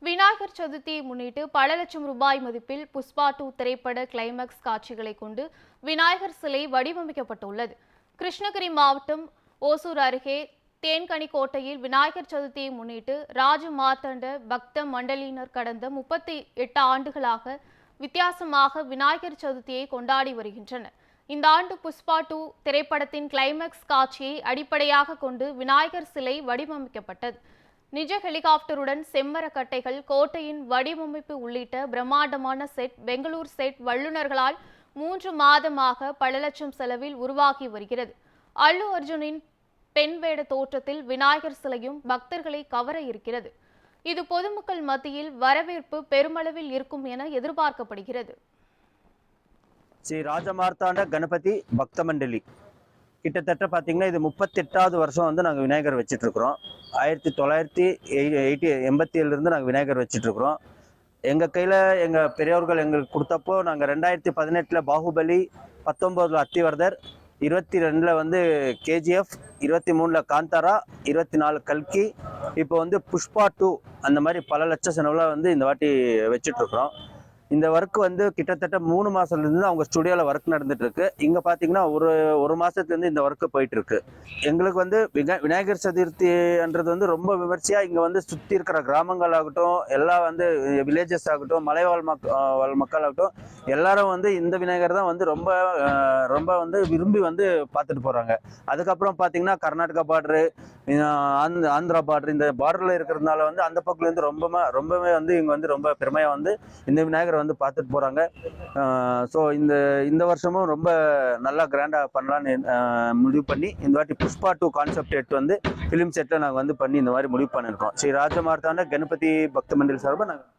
விநாயகர் சதுர்த்தியை முன்னிட்டு பல லட்சம் ரூபாய் மதிப்பில் புஷ்பா 2 திரைப்பட கிளைமாக்ஸ் காட்சிகளை கொண்டு விநாயகர் சிலை வடிவமைக்கப்பட்டுள்ளது. கிருஷ்ணகிரி மாவட்டம் ஓசூர் அருகே தேன்கனிக்கோட்டையில் விநாயகர் சதுர்த்தியை முன்னிட்டு ராஜ மார்த்தாண்ட பக்த மண்டலியினர் கடந்த 38 ஆண்டுகளாக வித்தியாசமாக விநாயகர் சதுர்த்தியை கொண்டாடி வருகின்றனர். இந்த ஆண்டு புஷ்பா 2 திரைப்படத்தின் கிளைமாக்ஸ் காட்சியை அடிப்படையாக கொண்டு விநாயகர் சிலை வடிவமைக்கப்பட்டது. நிஜ ஹெலிகாப்டருடன் செம்மரக்கட்டைகள், கோட்டையின் வடிவமைப்பு உள்ளிட்ட பிரம்மாண்டமான செட் பெங்களூர் செட் வல்லுநர்களால் 3 மாதமாக பல லட்சம் செலவில் உருவாகி வருகிறது. அல்லு அர்ஜுனின் பெண் வேட தோற்றத்தில் விநாயகர் சிலையும் பக்தர்களை கவர இருக்கிறது. இது பொதுமக்கள் மத்தியில் வரவேற்பு பெருமளவில் இருக்கும் என எதிர்பார்க்கப்படுகிறது. ஸ்ரீ ராஜமார்த்தாண்ட கணபதி பக்த மண்டலி கிட்டத்தட்ட பார்த்தீங்கன்னா இது 38வது வருஷம் வந்து நாங்கள் விநாயகர் வச்சுட்டு இருக்கிறோம். 1987 நாங்கள் விநாயகர் வச்சுட்டு இருக்கிறோம். எங்கள் கையில் எங்கள் பெரியவர்கள் எங்களுக்கு கொடுத்தப்போ நாங்கள் 2018 பாகுபலி, 19 அத்திவர்தர், 22 வந்து கேஜிஎஃப், 23 காந்தாரா, 24 கல்கி, இப்போ வந்து புஷ்பா 2 அந்த மாதிரி பல லட்ச செலவில் வந்து இந்த வாட்டி வச்சுட்டு இருக்கிறோம். இந்த ஒர்க் வந்து கிட்டத்தட்ட 3 மாசத்துலேருந்து அவங்க ஸ்டுடியோவில் ஒர்க் நடந்துட்டு இருக்கு. இங்கே பார்த்தீங்கன்னா ஒரு மாசத்துலேருந்து இந்த ஒர்க்கு போயிட்டு இருக்கு. எங்களுக்கு வந்து விநாயகர் சதுர்த்தின்றது வந்து ரொம்ப விமர்சையாக இங்கே வந்து சுற்றி இருக்கிற கிராமங்கள் ஆகட்டும், எல்லாம் வந்து வில்லேஜஸ் ஆகட்டும், மலைவாழ் மக்கள் ஆகட்டும், எல்லாரும் வந்து இந்த விநாயகர் தான் வந்து ரொம்ப வந்து விரும்பி வந்து பார்த்துட்டு போகிறாங்க. அதுக்கப்புறம் பார்த்தீங்கன்னா கர்நாடகா பார்டரு, ஆந்திரா பார்டர், இந்த பார்டரில் இருக்கிறதுனால வந்து அந்த பக்கத்துலேருந்து ரொம்பவே வந்து இங்கே வந்து ரொம்ப பெருமையாக வந்து இந்த விநாயகர் வந்து பார்த்துட்டு போறாங்க. ஸோ இந்த வருஷமும் ரொம்ப நல்லா கிராண்டா பண்ணலான்னு முடிவு பண்ணி இந்த வாட்டி புஷ்பா 2 கான்செப்ட் எடுத்து வந்து ஃபிலிம் செட்டில் நாங்கள் வந்து பண்ணி இந்த மாதிரி முடிவு பண்ணியிருக்கோம். ஸ்ரீ ராஜமார்த்தாண்ட கணபதி பக்த மண்டல் சார்பாக நாங்கள்